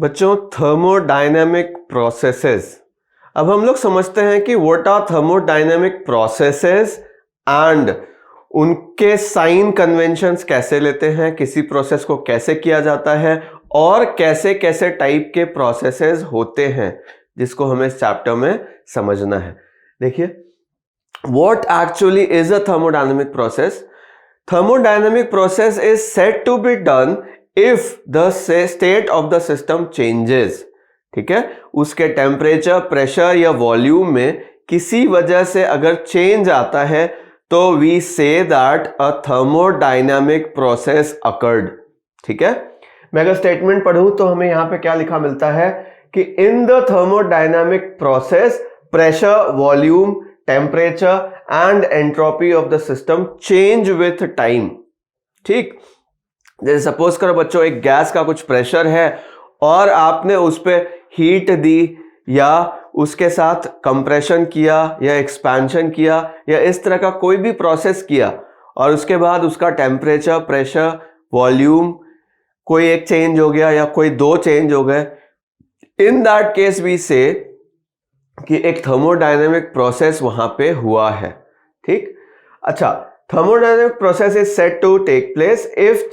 बच्चों, thermodynamic processes. अब हम लोग समझते हैं कि what are thermodynamic processes and उनके साइन कन्वेंशंस कैसे लेते हैं, किसी प्रोसेस को कैसे किया जाता है और कैसे कैसे टाइप के प्रोसेसेस होते हैं, जिसको हमें इस चैप्टर में समझना है। देखिए, what actually is a thermodynamic process. Thermodynamic process is said to be done if the state of the system changes। ठीक है, उसके टेम्परेचर, प्रेशर या वॉल्यूम में किसी वजह से अगर चेंज आता है तो we say that a thermodynamic process occurred। ठीक है, मैं अगर स्टेटमेंट पढ़ूं तो हमें यहां पे क्या लिखा मिलता है कि in the thermodynamic process pressure, volume, temperature and entropy of the system change with time. ठीक, जैसे सपोज करो बच्चों, एक गैस का कुछ प्रेशर है और आपने उस पे हीट दी या उसके साथ कंप्रेशन किया या एक्सपेंशन किया या इस तरह का कोई भी प्रोसेस किया और उसके बाद उसका टेम्परेचर, प्रेशर, वॉल्यूम कोई एक चेंज हो गया या कोई दो चेंज हो गए। इन दैट केस वी से कि एक थर्मोडायनेमिक प्रोसेस वहां पे हुआ है। ठीक, अच्छा, thermodynamic process is said to take place if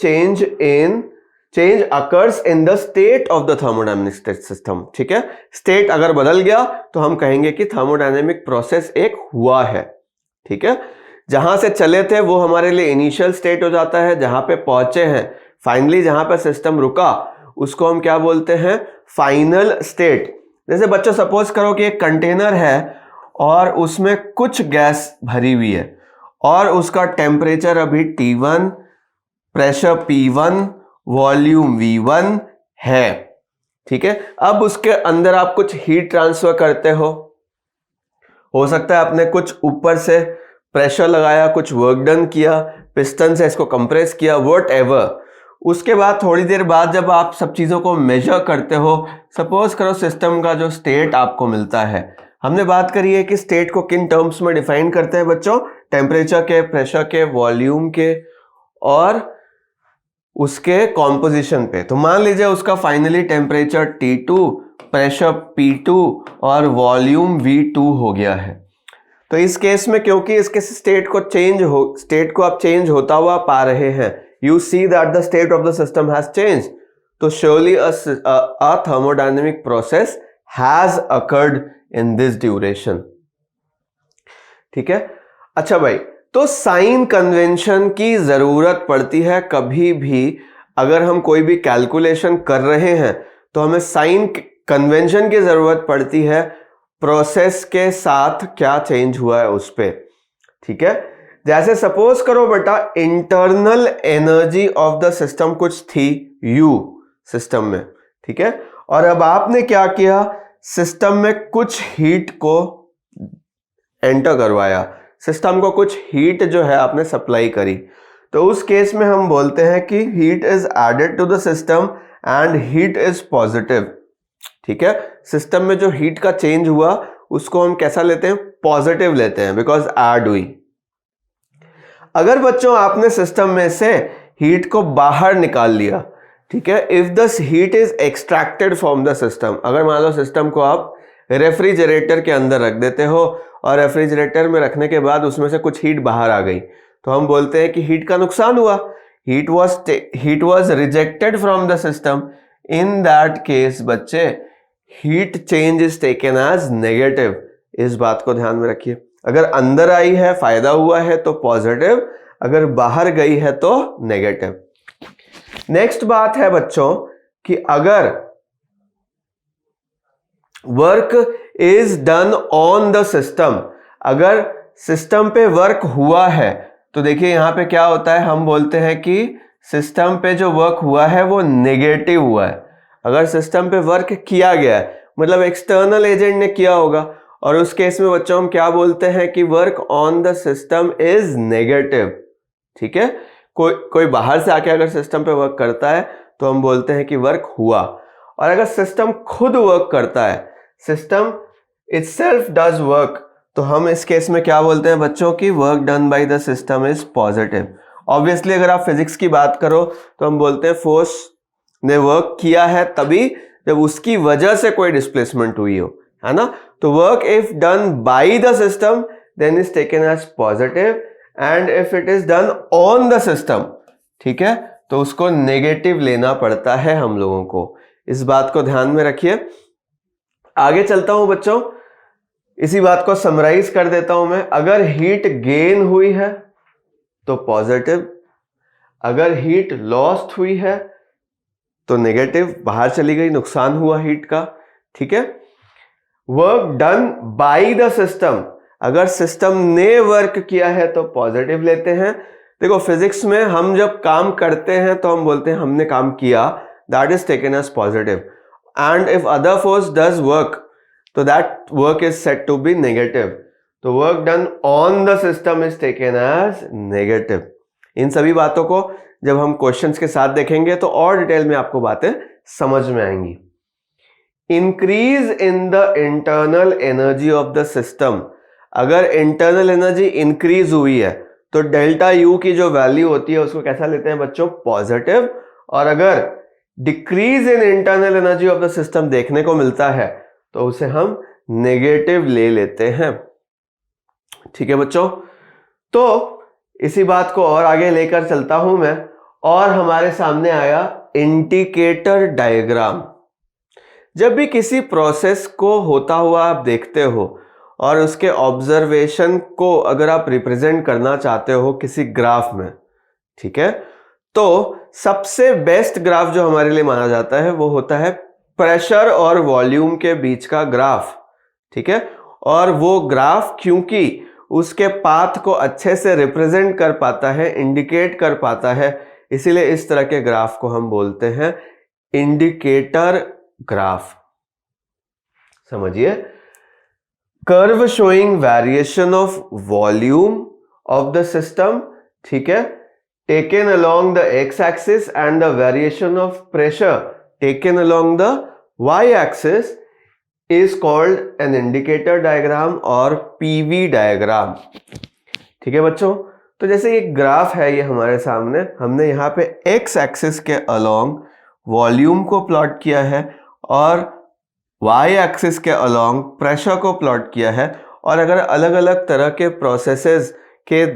change occurs in the state of the thermodynamic system. ठीक है, स्टेट अगर बदल गया तो हम कहेंगे कि थर्मोडायनेमिक प्रोसेस एक हुआ है। ठीक है, जहां से चले थे वो हमारे लिए इनिशियल स्टेट हो जाता है, जहां पे पहुंचे हैं फाइनली, जहां पे सिस्टम रुका उसको हम क्या बोलते हैं, फाइनल स्टेट। जैसे बच्चों सपोज करो कि एक कंटेनर है और उसमें कुछ गैस भरी हुई है और उसका टेम्परेचर अभी T1, pressure P1, volume V1 है। ठीक है, अब उसके अंदर आप कुछ हीट ट्रांसफर करते हो सकता है आपने कुछ ऊपर से प्रेशर लगाया, कुछ वर्क डन किया, पिस्टन से इसको कंप्रेस किया, व्हाटएवर। उसके बाद थोड़ी देर बाद जब आप सब चीज़ों को मेजर करते हो, सपोज करो सिस्टम का जो स्टेट आपको मिलता है, हमने बात करी है कि स्टेट को किन टर्म्स में डिफाइन करते हैं बच्चों, टेम्परेचर के, प्रेशर के, वॉल्यूम के और उसके कॉम्पोजिशन पे। तो मान लीजिए उसका finally temperature T2, pressure P2 और वॉल्यूम V2 हो गया है। तो इस केस में क्योंकि इसके स्टेट को आप चेंज होता हुआ पा रहे हैं, you see that the state of the system has changed, तो surely a thermodynamic process has occurred in this duration। ठीक है, अच्छा भाई, तो साइन कन्वेंशन की जरूरत पड़ती है कभी भी अगर हम कोई भी कैलकुलेशन कर रहे हैं तो हमें साइन कन्वेंशन की जरूरत पड़ती है प्रोसेस के साथ क्या चेंज हुआ है उस पे। ठीक है, जैसे सपोज करो बेटा, internal energy of the system कुछ थी U सिस्टम में। ठीक है, और अब आपने क्या किया, सिस्टम में कुछ हीट को एंटर करवाया, सिस्टम को कुछ हीट जो है आपने सप्लाई करी। तो उस केस में हम बोलते हैं कि heat is added to the system and heat is positive. ठीक है, सिस्टम में जो हीट का चेंज हुआ उसको हम कैसा लेते हैं, पॉजिटिव लेते हैं, बिकॉज ऐड हुई। अगर बच्चों आपने सिस्टम में से हीट को बाहर निकाल लिया, ठीक है, if this heat is extracted from the system, अगर मान लो सिस्टम को आप रेफ्रिजरेटर के अंदर रख देते हो और रेफ्रिजरेटर में रखने के बाद उसमें से कुछ हीट बाहर आ गई, तो हम बोलते हैं कि हीट का नुकसान हुआ, heat was rejected from the system. In that case बच्चे, heat change is taken as negative. इस बात को ध्यान में रखिए, अगर अंदर आई है फायदा हुआ है तो पॉजिटिव, अगर बाहर गई है तो नेगेटिव। नेक्स्ट बात है बच्चों कि अगर work is done on the system, अगर सिस्टम पे वर्क हुआ है तो देखिए यहां पे क्या होता है, हम बोलते हैं कि सिस्टम पे जो वर्क हुआ है वो नेगेटिव हुआ है। अगर सिस्टम पे वर्क किया गया है मतलब एक्सटर्नल एजेंट ने किया होगा, और उस केस में बच्चों हम क्या बोलते हैं कि work on the system is negative. ठीक है, कोई बाहर से आके अगर सिस्टम पे वर्क करता है तो हम बोलते हैं कि वर्क हुआ। और अगर सिस्टम खुद वर्क करता है, सिस्टम इटसेल्फ डज वर्क, तो हम इस केस में क्या बोलते हैं बच्चों की work done by the system is positive. Obviously अगर आप फिजिक्स की बात करो तो हम बोलते हैं फोर्स ने वर्क किया है तभी जब उसकी वजह से कोई डिस्प्लेसमेंट हुई हो, है ना। तो work if done by the system then is taken as positive, and if it is done on the system, ठीक है, तो उसको नेगेटिव लेना पड़ता है हम लोगों को। इस बात को ध्यान में रखिए। आगे चलता हूं बच्चों, इसी बात को समराइज कर देता हूं मैं। अगर हीट गेन हुई है तो पॉजिटिव, अगर हीट लॉस्ट हुई है तो नेगेटिव, बाहर चली गई, नुकसान हुआ हीट का, ठीक है। Work done by the system, अगर सिस्टम ने वर्क किया है तो पॉजिटिव लेते हैं। देखो फिजिक्स में हम जब काम करते हैं तो हम बोलते हैं हमने काम किया, that is taken as positive, and if other force does work तो that work is said to be negative. तो work done on the system is taken as negative. इन सभी बातों को जब हम क्वेश्चंस के साथ देखेंगे तो और डिटेल में आपको बातें समझ में आएंगी। Increase in the internal energy of the system, अगर इंटरनल एनर्जी इंक्रीज हुई है तो डेल्टा यू की जो वैल्यू होती है उसको कैसा लेते हैं बच्चों, पॉजिटिव। और अगर decrease in internal energy of the system देखने को मिलता है तो उसे हम नेगेटिव ले लेते हैं, ठीक है बच्चों। तो इसी बात को और आगे लेकर चलता हूं मैं, और हमारे सामने आया इंडिकेटर डायग्राम। जब भी किसी प्रोसेस को होता हुआ आप देखते हो और उसके ऑब्जर्वेशन को अगर आप रिप्रेजेंट करना चाहते हो किसी ग्राफ में, ठीक है, तो सबसे बेस्ट ग्राफ जो हमारे लिए माना जाता है वो होता है प्रेशर और वॉल्यूम के बीच का ग्राफ, ठीक है। और वो ग्राफ क्योंकि उसके पाथ को अच्छे से रिप्रेजेंट कर पाता है, इंडिकेट कर पाता है, इसीलिए इस तरह के ग्राफ को हम बोलते हैं इंडिकेटर ग्राफ। समझिए, curve showing variation of volume of the system, ठीक है, taken along the x axis and the variation of pressure taken along the y axis is called an indicator diagram और PV diagram, ठीक है बच्चों। तो जैसे एक ग्राफ है ये हमारे सामने, हमने यहाँ पे x एक्सिस के अलोंग वॉल्यूम को प्लॉट किया है और y एक्सिस के अलोंग प्रेशर को प्लॉट किया है। और अगर अलग अलग तरह के प्रोसेसेस के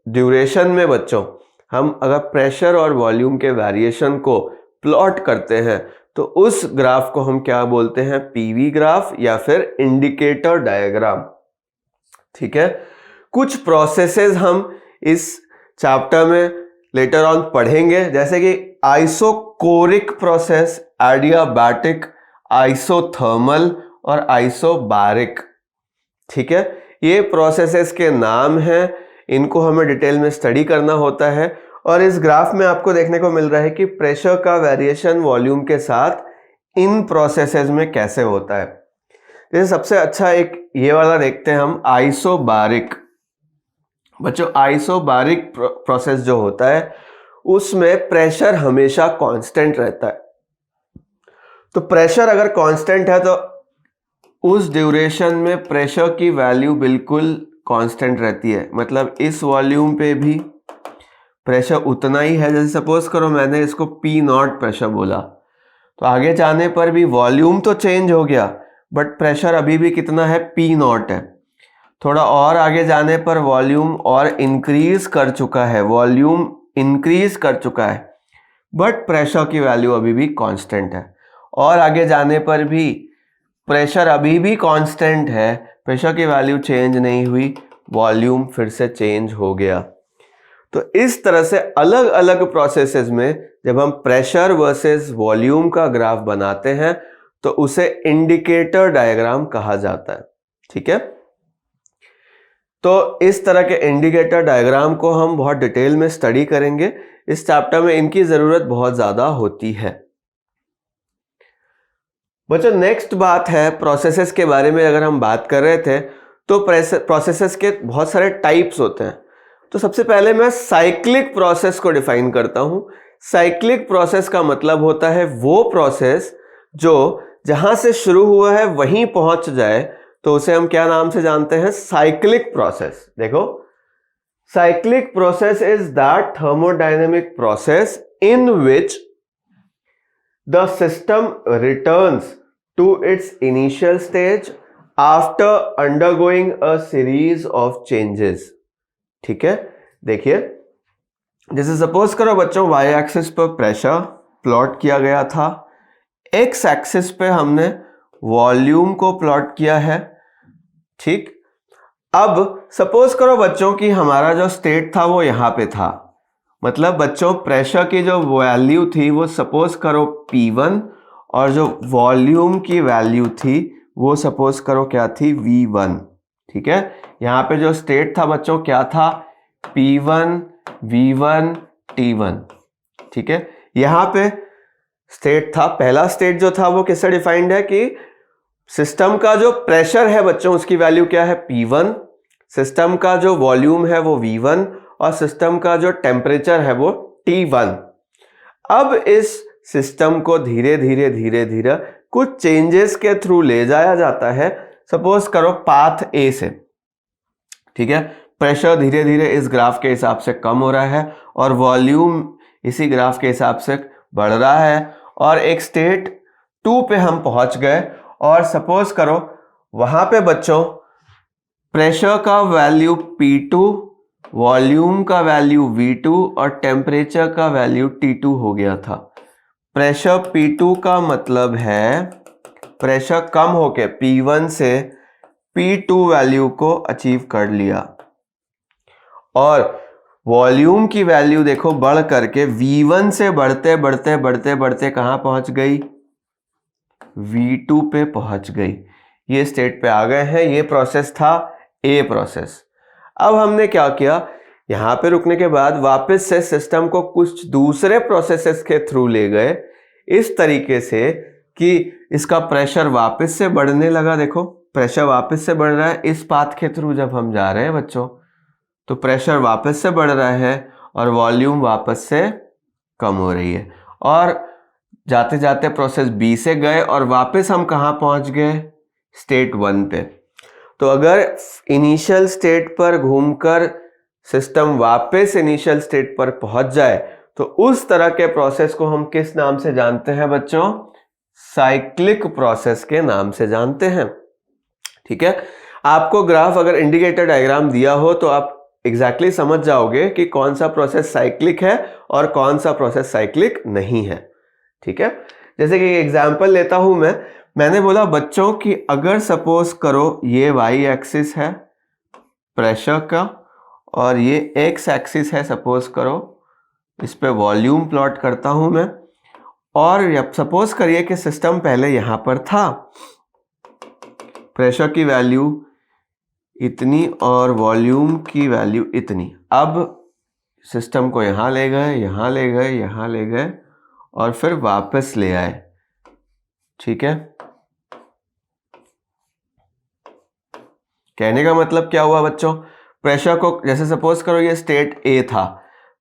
ड्यूरेशन में बच्चों हम अगर प्रेशर और वॉल्यूम के वेरिएशन को प्लॉट करते हैं तो उस ग्राफ को हम क्या बोलते हैं, पीवी ग्राफ या फिर इंडिकेटर डायग्राम, ठीक है। कुछ प्रोसेसेस हम इस चैप्टर में लेटर ऑन पढ़ेंगे, जैसे कि आइसोकोरिक प्रोसेस, एडियाबैटिक, आइसोथर्मल और आइसोबारिक, ठीक है। ये प्रोसेसेस के नाम हैं, इनको हमें डिटेल में स्टडी करना होता है। और इस ग्राफ में आपको देखने को मिल रहा है कि प्रेशर का वेरिएशन वॉल्यूम के साथ इन प्रोसेसेस में कैसे होता है। जैसे सबसे अच्छा एक ये वाला देखते हैं हम, आइसोबारिक। बच्चों आइसोबारिक प्रोसेस जो होता है उसमें प्रेशर हमेशा कांस्टेंट रहता है। तो प्रेशर अगर कांस्टेंट है तो उस ड्यूरेशन में प्रेशर की वैल्यू बिल्कुल कांस्टेंट रहती है, मतलब इस वॉल्यूम पे भी प्रेशर उतना ही है। जैसे सपोज करो मैंने इसको P0 प्रेशर बोला, तो आगे जाने पर भी वॉल्यूम तो चेंज हो गया बट प्रेशर अभी भी कितना है, P0 है। थोड़ा और आगे जाने पर वॉल्यूम और इंक्रीज कर चुका है, वॉल्यूम इंक्रीज कर चुका है बट प्रेशर की वैल्यू अभी भी कांस्टेंट है। और आगे जाने पर भी प्रेशर अभी भी कांस्टेंट है, प्रेशर की वैल्यू चेंज नहीं हुई, वॉल्यूम फिर से चेंज हो गया। तो इस तरह से अलग अलग प्रोसेसेस में जब हम प्रेशर वर्सेस वॉल्यूम का ग्राफ बनाते हैं तो उसे इंडिकेटर डायग्राम कहा जाता है, ठीक है। तो इस तरह के इंडिकेटर डायग्राम को हम बहुत डिटेल में स्टडी करेंगे, इस चैप्टर में इनकी जरूरत बहुत ज्यादा होती है। बच्चों नेक्स्ट बात है प्रोसेसेस के बारे में। अगर हम बात कर रहे थे तो प्रोसेसेस के बहुत सारे टाइप्स होते हैं। तो सबसे पहले मैं साइक्लिक प्रोसेस को डिफाइन करता हूं। साइक्लिक प्रोसेस का मतलब होता है वो प्रोसेस जो जहां से शुरू हुआ है वहीं पहुंच जाए, तो उसे हम क्या नाम से जानते हैं, साइक्लिक प्रोसेस। देखो, cyclic process is that thermodynamic process in which the system returns to its initial stage after undergoing a series of changes. ठीक है, देखिए जैसे सपोज करो बच्चों वाई एक्सिस पर प्रेशर प्लॉट किया गया था, एक्स एक्सिस पे हमने वॉल्यूम को प्लॉट किया है। ठीक, अब सपोज करो बच्चों कि हमारा जो स्टेट था वो यहां पे था, मतलब बच्चों प्रेशर की जो वैल्यू थी वो सपोज करो P1 और जो वॉल्यूम की वैल्यू थी वो सपोज करो क्या थी V1। ठीक है, यहां पे जो स्टेट था बच्चों क्या था P1 V1 T1। ठीक है, यहां पे स्टेट था, पहला स्टेट जो था वो किससे डिफाइंड है कि सिस्टम का जो प्रेशर है बच्चों उसकी वैल्यू क्या है P1, सिस्टम का जो वॉल्यूम है वो V1 और सिस्टम का जो टेम्परेचर है वो T1। अब इस सिस्टम को धीरे धीरे धीरे धीरे कुछ चेंजेस के थ्रू ले जाया जाता है। सपोज करो पाथ ए से, ठीक है, प्रेशर धीरे धीरे इस ग्राफ के हिसाब से कम हो रहा है और वॉल्यूम इसी ग्राफ के हिसाब से बढ़ रहा है और एक स्टेट 2 पे हम पहुंच गए और सपोज करो वहां पे बच्चों प्रेशर का वैल्यू P2, वॉल्यूम का वैल्यू V2 और टेम्परेचर का वैल्यू T2 हो गया था। प्रेशर P2 का मतलब है प्रेशर कम होके P1 से P2 वैल्यू को अचीव कर लिया और वॉल्यूम की वैल्यू देखो बढ़ करके V1 से बढ़ते बढ़ते बढ़ते बढ़ते कहां पहुंच गई V2 पे पहुंच गई। ये स्टेट पे आ गए हैं। ये प्रोसेस था ए प्रोसेस। अब हमने क्या किया, यहां पे रुकने के बाद वापस से सिस्टम को कुछ दूसरे प्रोसेसेस के थ्रू ले गए इस तरीके से कि इसका प्रेशर वापस से बढ़ने लगा। देखो प्रेशर वापस से बढ़ रहा है इस पाथ के थ्रू जब हम जा रहे हैं बच्चों, तो प्रेशर वापस से बढ़ रहा है और वॉल्यूम वापस से कम हो रही है और जाते जाते प्रोसेस बी से गए और वापस हम कहां पहुंच गए स्टेट 1 पे। तो अगर इनिशियल स्टेट पर घूमकर सिस्टम वापस इनिशियल स्टेट पर पहुंच जाए तो उस तरह के प्रोसेस को हम किस नाम से जानते हैं बच्चों, साइक्लिक प्रोसेस के नाम से जानते हैं। ठीक है, आपको ग्राफ अगर इंडिकेटर डायग्राम दिया हो तो आप एग्जैक्टली समझ जाओगे कि कौन सा प्रोसेस साइक्लिक है और कौन सा प्रोसेस साइक्लिक नहीं है। ठीक है, जैसे कि एग्जांपल लेता हूं मैंने बोला बच्चों कि अगर सपोज करो ये वाई एक्सिस है प्रेशर का और ये एक्स एक्सिस है, सपोज करो इस पे वॉल्यूम प्लॉट करता हूं मैं और सपोज करिए कि सिस्टम पहले यहां पर था, प्रेशर की वैल्यू इतनी और वॉल्यूम की वैल्यू इतनी। अब सिस्टम को यहां ले गए, यहां ले गए, यहां ले गए और फिर वापस ले आए। ठीक है, कहने का मतलब क्या हुआ बच्चों, प्रेशर को जैसे सपोज करो ये स्टेट ए था,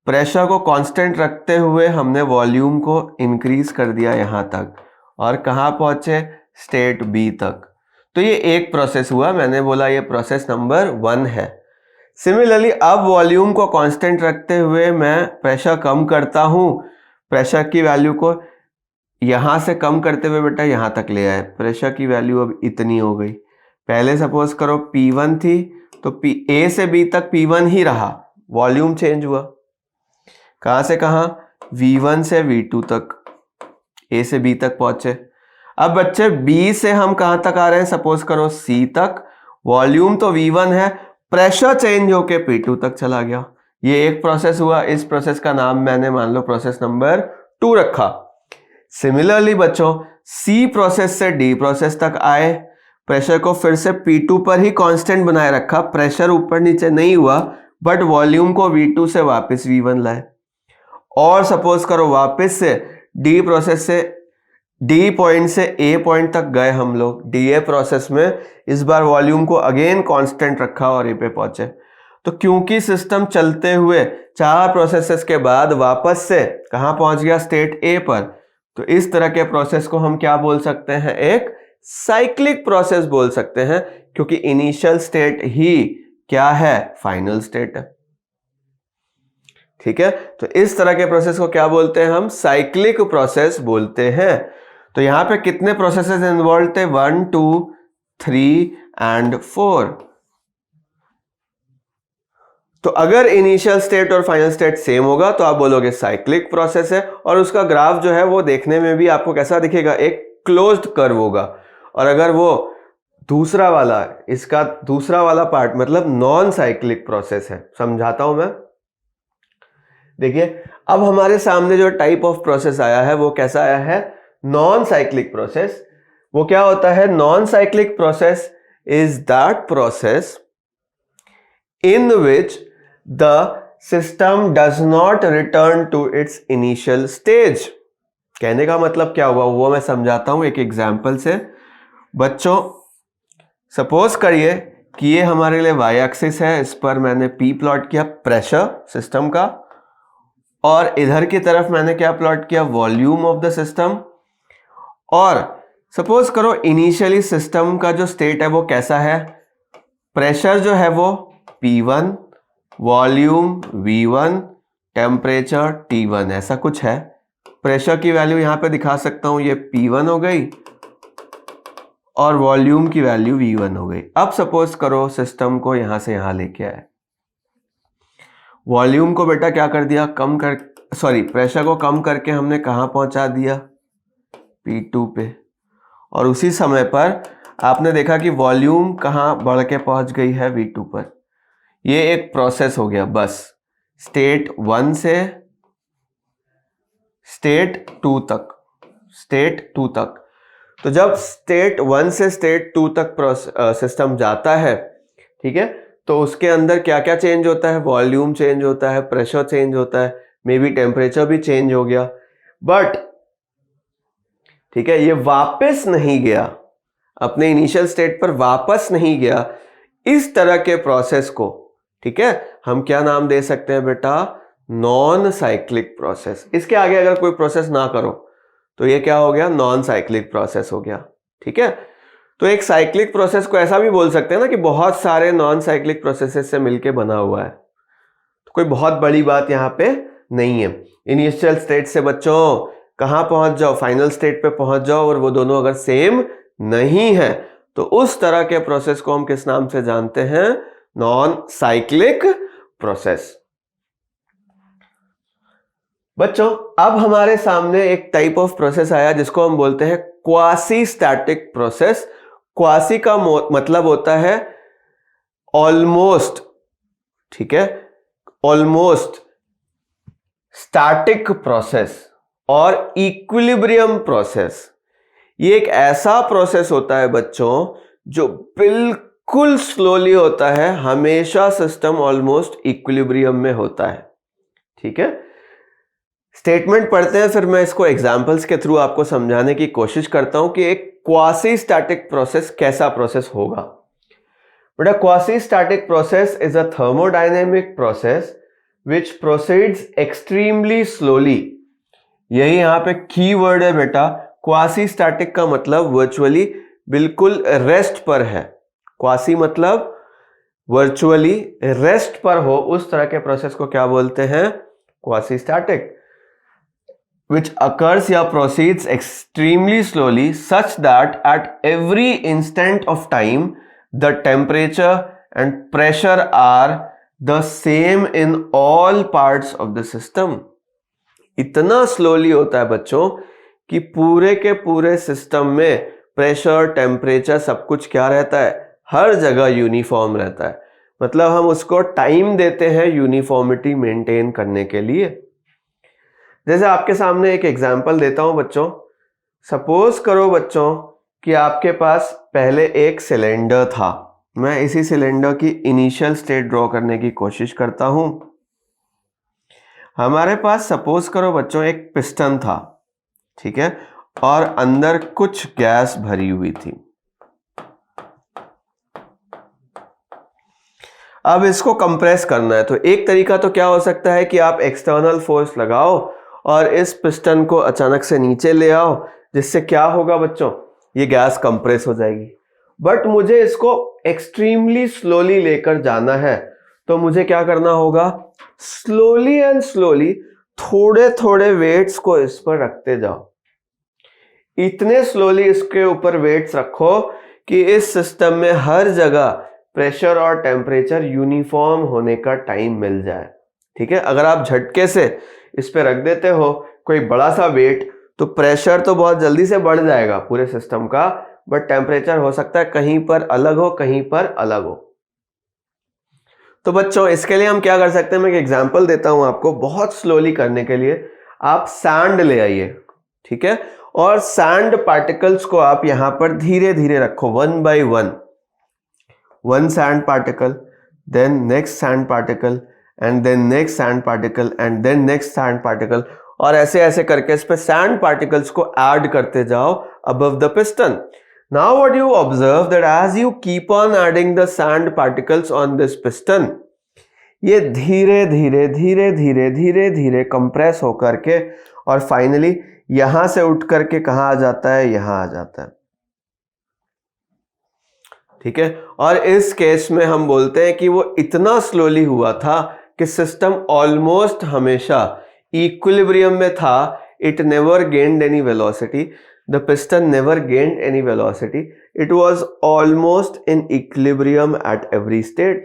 प्रेशर को कांस्टेंट रखते हुए हमने वॉल्यूम को इंक्रीज कर दिया यहां तक और कहां पहुंचे स्टेट बी तक। तो ये एक प्रोसेस हुआ, मैंने बोला ये प्रोसेस नंबर 1 है। सिमिलरली अब वॉल्यूम को कांस्टेंट रखते हुए मैं प्रेशर कम करता हूं, प्रेशर की वैल्यू को यहां से कम करते हुए बेटा यहां तक ले आए, प्रेशर की वैल्यू अब इतनी हो गई। पहले सपोज करो P1 थी तो A से B तक P1 ही रहा, वॉल्यूम चेंज हुआ कहां से कहां V1 से V2 तक, A से B तक पहुंचे। अब बच्चे B से हम कहां तक आ रहे हैं, सपोज करो C तक, वॉल्यूम तो V1 है, प्रेशर चेंज होके P2 तक चला गया। ये एक प्रोसेस हुआ, इस प्रोसेस का नाम मैंने मान लो प्रोसेस नंबर 2 रखा। सिमिलरली बच्चों C प्रोसेस से D प्रोसेस तक आए, प्रेशर को फिर से P2 पर ही कांस्टेंट बनाए रखा, प्रेशर ऊपर नीचे नहीं हुआ बट वॉल्यूम को V2 से वापस V1 लाए और सपोज करो वापस से D प्रोसेस से D पॉइंट से A पॉइंट तक गए हम लोग, DA प्रोसेस में इस बार वॉल्यूम को अगेन कांस्टेंट रखा और A पे पहुंचे। तो क्योंकि सिस्टम चलते हुए 4 प्रोसेसेस के बाद वापस से कहां पहुंच गया स्टेट A पर, तो इस तरह के प्रोसेस को हम क्या बोल सकते हैं, एक साइक्लिक प्रोसेस बोल सकते हैं, क्योंकि इनिशियल स्टेट ही क्या है, फाइनल स्टेट है। ठीक है, तो इस तरह के प्रोसेस को क्या बोलते हैं हम? साइक्लिक प्रोसेस बोलते हैं। तो यहां पे कितने प्रोसेसेस इन्वॉल्व थे? 1 2 3 एंड 4। तो अगर इनिशियल स्टेट और फाइनल स्टेट सेम होगा तो आप बोलोगे साइक्लिक प्रोसेस है, और उसका ग्राफ जो है वो देखने में भी आपको कैसा दिखेगा? एक क्लोज्ड कर्व होगा। और अगर वो दूसरा वाला, इसका दूसरा वाला पार्ट मतलब नॉन साइक्लिक प्रोसेस है। समझाता हूं मैं। देखिए, अब हमारे सामने जो टाइप ऑफ प्रोसेस आया है वो कैसा आया है? Non cyclic process. वो क्या होता है? Non cyclic process is that process in which the system does not return to its initial stage। कहने का मतलब क्या हुआ वो मैं समझाता हूं एक एग्जांपल से। बच्चों, सपोज करिए कि ये हमारे लिए वाई एक्सिस है, इस पर मैंने पी प्लॉट किया प्रेशर सिस्टम का, और इधर की तरफ मैंने क्या प्लॉट किया? Volume of the system. और सपोज करो इनिशियली सिस्टम का जो स्टेट है वो कैसा है? प्रेशर जो है वो P1, volume V1, temperature T1, ऐसा कुछ है। प्रेशर की वैल्यू यहां पे दिखा सकता हूं, ये P1 हो गई और वॉल्यूम की वैल्यू V1 हो गई। अब सपोज करो सिस्टम को यहां से यहां लेके आए, वॉल्यूम को बेटा क्या कर दिया? प्रेशर को कम करके हमने कहां पहुंचा दिया? P2 पे। और उसी समय पर आपने देखा कि वॉल्यूम कहां बढ़ के पहुंच गई है? V2 पर। ये एक प्रोसेस हो गया बस, स्टेट 1 से स्टेट 2 तक। तो जब स्टेट 1 से स्टेट 2 तक सिस्टम जाता है, ठीक है, तो उसके अंदर क्या क्या चेंज होता है? वॉल्यूम चेंज होता है, प्रेशर चेंज होता है, मे बी टेम्परेचर भी चेंज हो गया, बट ठीक है, ये वापस नहीं गया अपने इनिशियल स्टेट पर, वापस नहीं गया। इस तरह के प्रोसेस को, ठीक है, हम क्या नाम दे सकते हैं बेटा? Non cyclic process. इसके आगे अगर कोई प्रोसेस ना करो तो ये क्या हो गया? नॉन साइक्लिक प्रोसेस हो गया। ठीक है, तो एक साइक्लिक प्रोसेस को ऐसा भी बोल सकते हैं ना कि बहुत सारे नॉन साइक्लिक प्रोसेसेस से मिलके बना हुआ है। तो कोई बहुत बड़ी बात यहां पे नहीं है। इनिशियल स्टेट से बच्चों कहां पहुंच जाओ? फाइनल स्टेट पे पहुंच जाओ, और वो दोनों अगर सेम नहीं है तो उस तरह के प्रोसेस को हम किस नाम से जानते हैं? Non cyclic process. बच्चों, अब हमारे सामने एक टाइप ऑफ प्रोसेस आया जिसको हम बोलते हैं क्वासी स्टैटिक प्रोसेस। क्वासी का मतलब होता है ऑलमोस्ट, ठीक है, ऑलमोस्ट स्टैटिक प्रोसेस और इक्विलिब्रियम प्रोसेस। ये एक ऐसा प्रोसेस होता है बच्चों जो बिल्कुल स्लोली होता है, हमेशा सिस्टम ऑलमोस्ट इक्विलिब्रियम में होता है। ठीक है, स्टेटमेंट पढ़ते हैं, फिर मैं इसको एग्जांपल्स के थ्रू आपको समझाने की कोशिश करता हूं कि एक क्वासी स्टैटिक प्रोसेस कैसा प्रोसेस होगा। बेटा, quasi static process is a thermodynamic process which proceeds extremely slowly. यही यहां पे की वर्ड है बेटा। क्वासी स्टैटिक का मतलब वर्चुअली बिल्कुल रेस्ट पर है। क्वासी मतलब वर्चुअली रेस्ट पर हो, उस तरह के प्रोसेस को क्या बोलते हैं? Quasi static. which occurs या proceeds extremely slowly such that at every instant of time the temperature and pressure are the same in all parts of the system। इतना स्लोली होता है बच्चों कि पूरे के पूरे सिस्टम में प्रेशर, टेम्परेचर सब कुछ क्या रहता है? हर जगह यूनिफॉर्म रहता है। मतलब हम उसको टाइम देते हैं यूनिफॉर्मिटी मेंटेन करने के लिए। जैसे आपके सामने एक एग्जाम्पल देता हूं बच्चों। सपोज करो बच्चों कि आपके पास पहले एक सिलेंडर था। मैं इसी सिलेंडर की इनिशियल स्टेट ड्रॉ करने की कोशिश करता हूं। हमारे पास सपोज करो बच्चों एक पिस्टन था, ठीक है, और अंदर कुछ गैस भरी हुई थी। अब इसको कंप्रेस करना है, तो एक तरीका तो क्या हो सकता है कि आप एक्सटर्नल फोर्स लगाओ और इस पिस्टन को अचानक से नीचे ले आओ, जिससे क्या होगा बच्चों? ये गैस कंप्रेस हो जाएगी। बट मुझे इसको एक्सट्रीमली स्लोली लेकर जाना है, तो मुझे क्या करना होगा? स्लोली एंड स्लोली थोड़े थोड़े वेट्स को इस पर रखते जाओ, इतने स्लोली इसके ऊपर वेट्स रखो कि इस सिस्टम में हर जगह प्रेशर और टेम्परेचर यूनिफॉर्म होने का टाइम मिल जाए। ठीक है, अगर आप झटके से इस पे रख देते हो कोई बड़ा सा वेट, तो प्रेशर तो बहुत जल्दी से बढ़ जाएगा पूरे सिस्टम का, बट टेम्परेचर हो सकता है कहीं पर अलग हो, कहीं पर अलग हो। तो बच्चों इसके लिए हम क्या कर सकते हैं, मैं एक एग्जांपल देता हूं आपको बहुत स्लोली करने के लिए। आप सैंड ले आइए, ठीक है, और सैंड पार्टिकल्स को आप यहां पर धीरे धीरे रखो, one by one sand particle, then next sand particle, and then next sand particle, and then next sand particle, और ऐसे ऐसे करके इस पे सैंड पार्टिकल्स को ऐड करते जाओ above the piston. Now what you observe that as you keep on adding the sand particles on this piston, ये धीरे धीरे धीरे धीरे धीरे धीरे कंप्रेस होकर के और फाइनली यहां से उठ करके कहां आ जाता है, यहां आ जाता है। ठीक है, और इस केस में हम बोलते हैं कि वो इतना स्लोली हुआ था कि सिस्टम ऑलमोस्ट हमेशा इक्विलिब्रियम में था। It never gained any velocity, the piston never gained any velocity, it was almost in equilibrium at every state।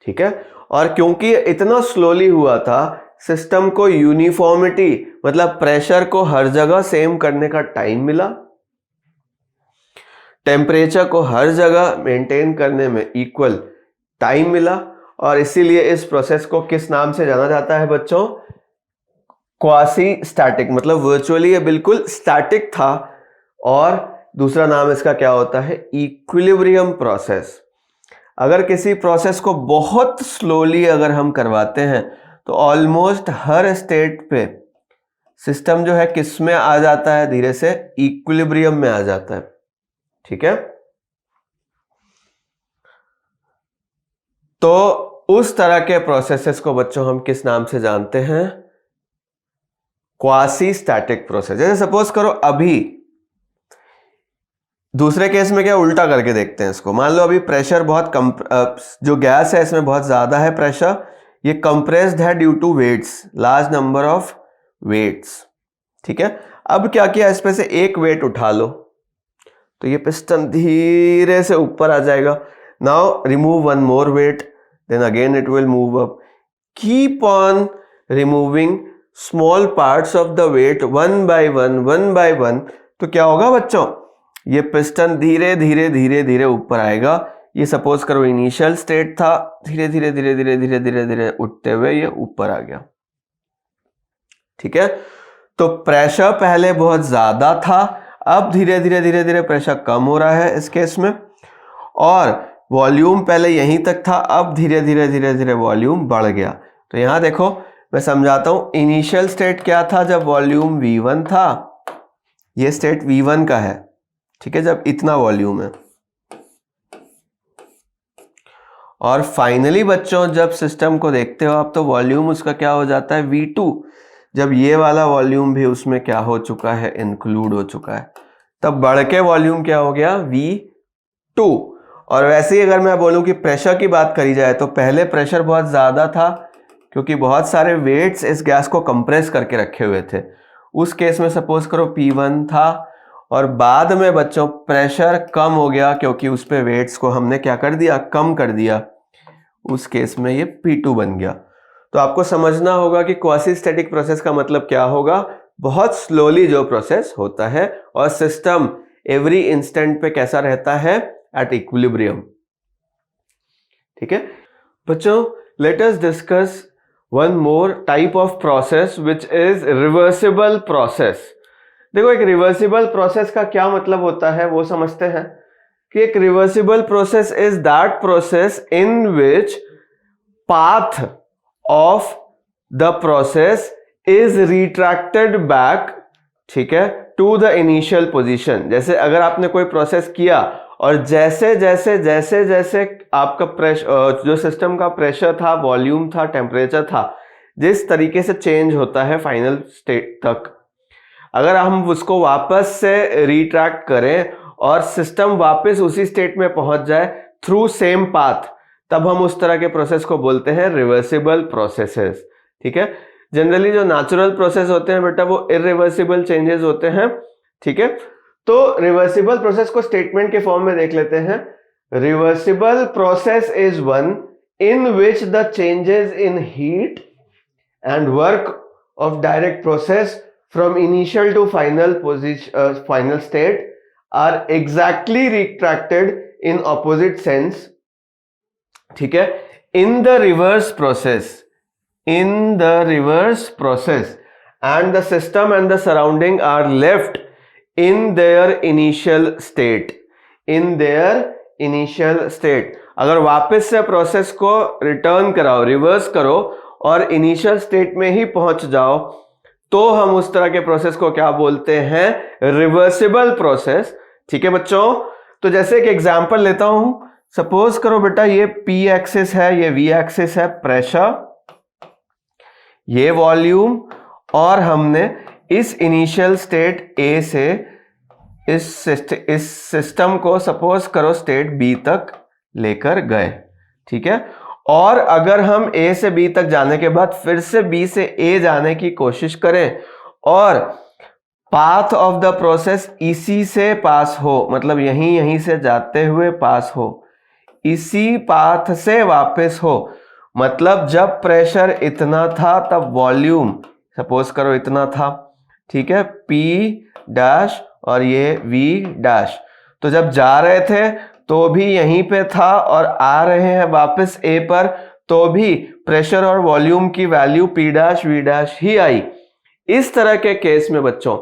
ठीक है, और क्योंकि इतना स्लोली हुआ था, सिस्टम को यूनिफॉर्मिटी मतलब प्रेशर को हर जगह सेम करने का टाइम मिला, टेम्परेचर को हर जगह मेंटेन करने में इक्वल टाइम मिला, और इसीलिए इस प्रोसेस को किस नाम से जाना जाता है बच्चों, क्वासी स्टैटिक, मतलब वर्चुअली ये बिल्कुल स्टैटिक था। और दूसरा नाम इसका क्या होता है, इक्विलिब्रियम प्रोसेस। अगर किसी प्रोसेस को बहुत स्लोली अगर हम करवाते हैं तो ऑलमोस्ट हर स्टेट पे सिस्टम जो है किस में आ जाता है, धीरे से इक्विलिब्रियम में आ जाता है। ठीक है, तो उस तरह के प्रोसेसेस को बच्चों हम किस नाम से जानते हैं, क्वासी स्टैटिक प्रोसेस। जैसे सपोज करो अभी दूसरे केस में क्या, उल्टा करके देखते हैं इसको। मान लो अभी प्रेशर बहुत कम, जो गैस है इसमें बहुत ज्यादा है प्रेशर, ये कंप्रेस्ड है due to weights, large number of weights. ठीक है, अब क्या किया, इस पे से एक वेट उठा लो तो ये पिस्टन धीरे से ऊपर आ जाएगा। Now remove one more weight, then again it will move up. Keep on removing small parts of the weight one by one, तो क्या होगा बच्चों, ये पिस्टन धीरे धीरे धीरे धीरे ऊपर आएगा। ये सपोज करो इनिशियल स्टेट था, धीरे धीरे धीरे धीरे धीरे धीरे धीरे उठते हुए ये ऊपर आ गया। ठीक है, तो प्रेशर पहले बहुत ज्यादा था, अब धीरे धीरे धीरे धीरे प्रेशर कम हो रहा है इस केस में, और वॉल्यूम पहले यहीं तक था, अब धीरे धीरे धीरे धीरे वॉल्यूम बढ़ गया। तो यहां देखो मैं समझाता हूं, इनिशियल स्टेट क्या था, जब वॉल्यूम V1 था, ये स्टेट V1 का है। ठीक है, जब इतना वॉल्यूम है, और फाइनली बच्चों जब सिस्टम को देखते हो आप तो वॉल्यूम उसका क्या हो जाता है, V2, जब ये वाला वॉल्यूम भी उसमें क्या हो चुका है, इंक्लूड हो चुका है, तब बढ़ के वॉल्यूम क्या हो गया, V2। और वैसे ही अगर मैं बोलूं कि प्रेशर की बात करी जाए तो पहले प्रेशर बहुत ज्यादा था क्योंकि बहुत सारे वेट्स इस गैस को कंप्रेस करके रखे हुए थे। उस केस में सपोज करो P1 था, और बाद में बच्चों प्रेशर कम हो गया क्योंकि उस पे वेट्स को हमने क्या कर दिया, कम कर दिया, उस केस में ये P2 बन गया। तो आपको समझना होगा कि क्वासी स्टैटिक प्रोसेस का मतलब क्या होगा, बहुत स्लोली जो प्रोसेस होता है, और सिस्टम एवरी इंस्टेंट पे कैसा रहता है, एट इक्विलिब्रियम। ठीक है बच्चों, let us discuss one more type of process which is reversible process. देखो एक रिवर्सिबल प्रोसेस का क्या मतलब होता है वो समझते हैं कि एक reversible process is that process in which path of the process is retracted back, ठीक है, टू द इनिशियल पोजीशन। जैसे अगर आपने कोई प्रोसेस किया और जैसे जैसे जैसे जैसे आपका प्रेशर, जो सिस्टम का प्रेशर था, वॉल्यूम था, टेम्परेचर था, जिस तरीके से चेंज होता है फाइनल स्टेट तक, अगर हम उसको वापस से रिट्रैक्ट करें और सिस्टम वापस उसी स्टेट में पहुंच जाए थ्रू सेम पाथ, तब हम उस तरह के प्रोसेस को बोलते हैं रिवर्सिबल प्रोसेसेस। ठीक है, जनरली जो नेचुरल प्रोसेस होते हैं बेटा वो इरिवर्सिबल चेंजेस होते हैं। ठीक है, तो रिवर्सिबल प्रोसेस को स्टेटमेंट के फॉर्म में देख लेते हैं। Reversible process is one in which the changes in heat and work of direct process from initial to final position final state are exactly retracted in opposite sense. ठीक है, in the reverse process and the system and the surrounding are left in their initial state। अगर वापस से process को return कराओ, reverse करो और initial state में ही पहुंच जाओ, तो हम उस तरह के प्रोसेस को क्या बोलते हैं? Reversible process. ठीक है बच्चों, तो जैसे एक एग्जांपल लेता हूं, सपोज करो बेटा ये P एक्सिस है, ये V एक्सिस है, प्रेशर, ये वॉल्यूम, और हमने इस इनिशियल स्टेट A से इस सिस्टम को सपोज करो स्टेट B तक लेकर गए। ठीक है, और अगर हम A से B तक जाने के बाद फिर से B से A जाने की कोशिश करें और पाथ ऑफ द प्रोसेस इसी से पास हो, मतलब यहीं से जाते हुए पास हो, इसी पाथ से वापस हो, मतलब जब प्रेशर इतना था तब वॉल्यूम सपोज करो इतना था। ठीक है, P डैश और ये V डैश, तो जब जा रहे थे तो भी यहीं पे था और आ रहे हैं वापस A पर तो भी प्रेशर और वॉल्यूम की value P dash V dash ही आई। इस तरह के केस में बच्चों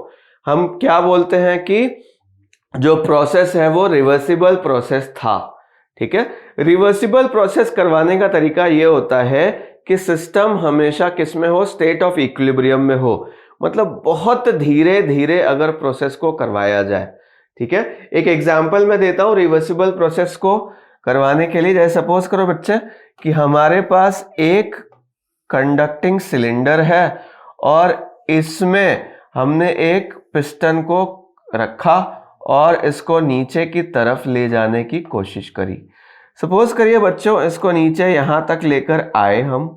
हम क्या बोलते हैं कि जो प्रोसेस है वो रिवर्सिबल प्रोसेस था। ठीक है, रिवर्सिबल प्रोसेस करवाने का तरीका ये होता है कि सिस्टम हमेशा किस में हो? स्टेट ऑफ इक्विलिब्रियम में हो, मतलब बहुत धीरे धीरे अगर प्रोसेस को करवाया जाए। ठीक है, एक एग्जांपल मैं देता हूं रिवर्सिबल प्रोसेस को करवाने के लिए। जैसे सपोज करो बच्चे कि हमारे पास एक कंडक्टिंग सिलेंडर है और इसमें हमने एक पिस्टन को रखा और इसको नीचे की तरफ ले जाने की कोशिश करी। सपोज करिए बच्चों इसको नीचे यहां तक लेकर आए हम।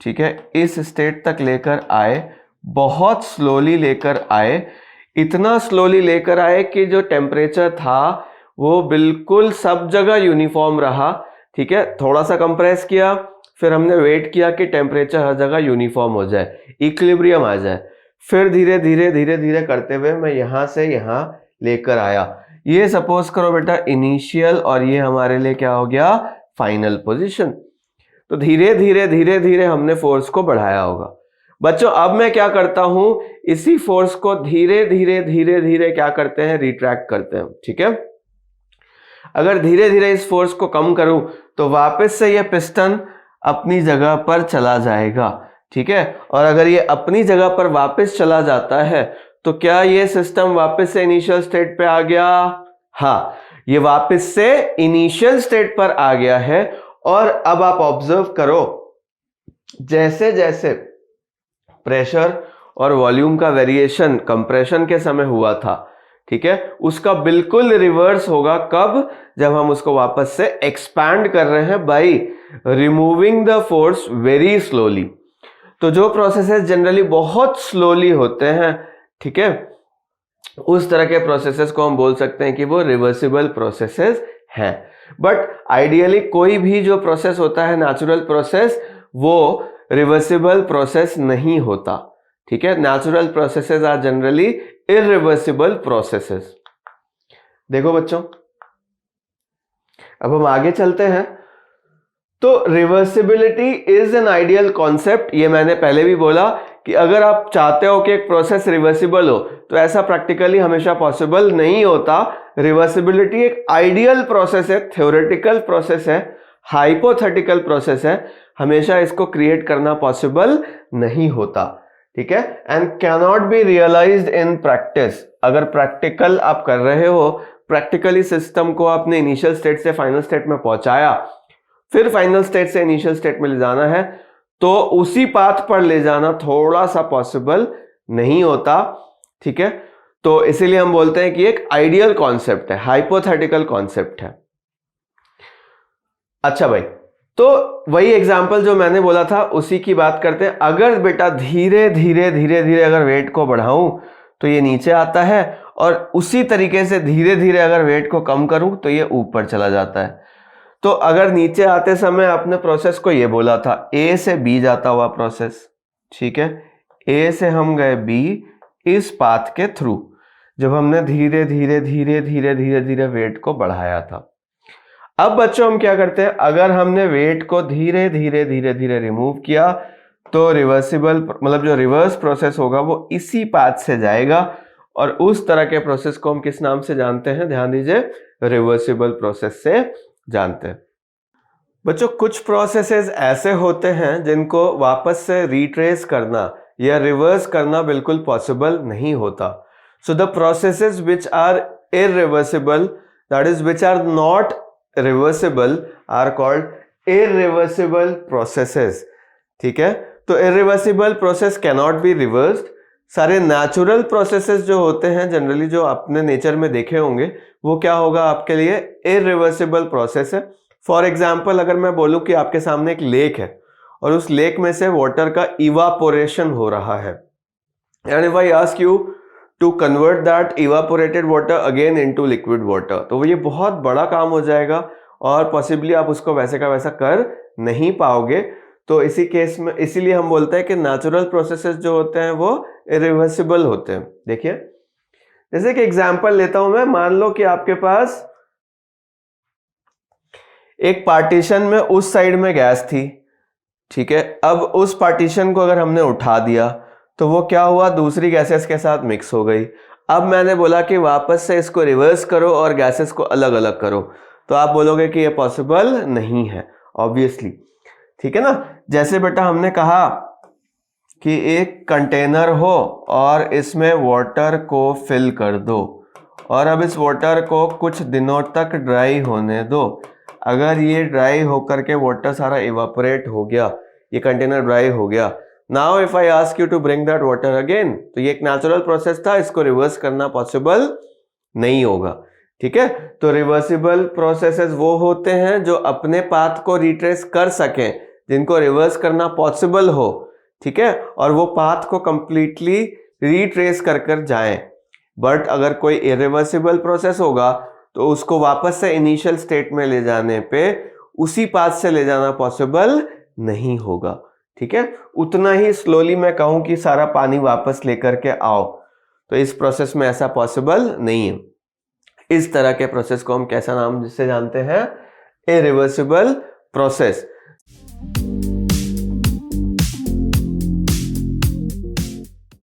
ठीक है, इस स्टेट तक लेकर आए, बहुत स्लोली लेकर आए, इतना स्लोली लेकर आए कि जो टेम्परेचर था वो बिल्कुल सब जगह यूनिफॉर्म रहा। ठीक है, थोड़ा सा कंप्रेस किया, फिर हमने वेट किया कि टेम्परेचर हर जगह यूनिफॉर्म हो जाए, इक्विलिब्रियम आ जाए, फिर धीरे धीरे करते हुए मैं यहां से यहां लेकर आया। ये सपोज करो बेटा इनिशियल और ये हमारे लिए क्या हो गया? Final position. तो धीरे धीरे हमने फोर्स को बढ़ाया होगा। बच्चों अब मैं क्या करता हूं, इसी फोर्स को धीरे धीरे क्या करते हैं? रिट्रैक्ट करते हैं। ठीक है, अगर धीरे धीरे इस फोर्स को कम करूं तो वापस से ये पिस्टन अपनी जगह पर चला जाएगा। ठीक है, और अगर ये अपनी जगह पर वापस चला जाता है तो क्या ये सिस्टम वापस से इनिशियल स्टेट पे आ गया? हाँ, ये वापस से इनिशियल स्टेट पर आ गया है। और अब आप ऑब्जर्व करो, जैसे जैसे प्रेशर और वॉल्यूम का वेरिएशन कंप्रेशन के समय हुआ था, ठीक है, उसका बिल्कुल रिवर्स होगा। कब? जब हम उसको वापस से एक्सपैंड कर रहे हैं by removing the force very slowly. तो जो प्रोसेसेस जनरली बहुत स्लोली होते हैं, ठीक है, उस तरह के प्रोसेसेस को हम बोल सकते हैं कि वो रिवर्सिबल प्रोसेसेस हैं। बट आइडियली कोई भी जो प्रोसेस होता है नेचुरल प्रोसेस, वो रिवर्सिबल प्रोसेस नहीं होता। ठीक है, natural processes are generally irreversible processes. देखो बच्चों, अब हम आगे चलते हैं। तो reversibility is an ideal concept. ये मैंने पहले भी बोला कि अगर आप चाहते हो कि एक प्रोसेस रिवर्सिबल हो तो ऐसा प्रैक्टिकली हमेशा पॉसिबल नहीं होता। रिवर्सिबिलिटी एक आइडियल प्रोसेस है, थ्योरेटिकल प्रोसेस है, हाइपोथेटिकल प्रोसेस है, हमेशा इसको क्रिएट करना पॉसिबल नहीं होता। ठीक है, and cannot be realised in practice. अगर प्रैक्टिकल आप कर रहे हो, प्रैक्टिकली सिस्टम को आपने इनिशियल स्टेट से फाइनल स्टेट में पहुंचाया, फिर फाइनल स्टेट से इनिशियल स्टेट में ले जाना है, तो उसी पाथ पर ले जाना थोड़ा सा पॉसिबल नहीं होता। ठीक है, तो इसीलिए हम बोलते हैं कि एक आइडियल कॉन्सेप्ट है, हाइपोथेटिकल कॉन्सेप्ट है। अच्छा भाई, तो वही एग्जाम्पल जो मैंने बोला था उसी की बात करते हैं। अगर बेटा धीरे धीरे धीरे धीरे अगर वेट को बढ़ाऊं तो ये नीचे आता है, और उसी तरीके से धीरे धीरे अगर वेट को कम करूं तो ये ऊपर चला जाता है। तो अगर नीचे आते समय आपने प्रोसेस को ये बोला था ए से बी जाता हुआ प्रोसेस, ठीक है, ए से हम गए बी इस पाथ के थ्रू, जब हमने धीरे धीरे धीरे धीरे धीरे धीरे वेट को बढ़ाया था। अब बच्चों हम क्या करते हैं, अगर हमने वेट को धीरे धीरे धीरे धीरे रिमूव किया तो रिवर्सिबल मतलब जो रिवर्स प्रोसेस होगा वो इसी पाथ से जाएगा, और उस तरह के प्रोसेस को हम किस नाम से जानते हैं, ध्यान दीजिए, रिवर्सिबल प्रोसेस से जानते हैं। बच्चों कुछ प्रोसेसेस ऐसे होते हैं जिनको वापस से रिट्रेस करना या रिवर्स करना बिल्कुल पॉसिबल नहीं होता। So the processes which are irreversible, that is which are not reversible, are called irreversible processes. ठीक है, तो irreversible process can not be reversed. सारे नेचुरल प्रोसेसेस जो होते हैं जनरली जो आपने नेचर में देखे होंगे वो क्या होगा आपके लिए, इररिवर्सिबल प्रोसेस है। फॉर एग्जाम्पल अगर मैं बोलूं कि आपके सामने एक लेक है और उस लेक में से वाटर का इवापोरेशन हो रहा है, and if I ask you to convert that evaporated water again into liquid water, तो ये बहुत बड़ा काम हो जाएगा और पॉसिबली आप उसको वैसे का वैसा कर नहीं पाओगे। तो इसी केस में इसीलिए हम बोलते हैं कि नेचुरल प्रोसेसेस जो होते हैं वो इरिवर्सिबल होते हैं। देखिए जैसे कि एग्जांपल लेता हूं मैं, मान लो कि आपके पास एक पार्टीशन में उस साइड में गैस थी, ठीक है, अब उस पार्टीशन को अगर हमने उठा दिया तो वो क्या हुआ, दूसरी गैसेस के साथ मिक्स हो गई। अब मैंने बोला कि वापस से इसको रिवर्स करो और गैसेस को अलग अलग करो, तो आप बोलोगे कि ये पॉसिबल नहीं है ऑब्वियसली, ठीक है ना। जैसे बेटा हमने कहा कि एक कंटेनर हो और इसमें वाटर को फिल कर दो और अब इस वाटर को कुछ दिनों तक ड्राई होने दो। अगर ये ड्राई होकर के वाटर सारा इवापोरेट हो गया, ये कंटेनर ड्राई हो गया, now if I ask you to bring that water again, तो ये एक नेचुरल प्रोसेस था, इसको रिवर्स करना पॉसिबल नहीं होगा। ठीक है, तो रिवर्सिबल प्रोसेसेस वो होते हैं जो अपने पाथ को रिट्रेस कर सकें, जिनको रिवर्स करना पॉसिबल हो, ठीक है, और वो पाथ को कंप्लीटली रिट्रेस कर कर जाएं। बट अगर कोई इरिवर्सिबल प्रोसेस होगा तो उसको वापस से इनिशियल स्टेट में ले जाने पे उसी पाथ से ले जाना पॉसिबल नहीं होगा। ठीक है, उतना ही स्लोली मैं कहूं कि सारा पानी वापस लेकर के आओ, तो इस प्रोसेस में ऐसा पॉसिबल नहीं है। इस तरह के प्रोसेस को हम कैसा नाम से जानते हैं, इरिवर्सिबल प्रोसेस।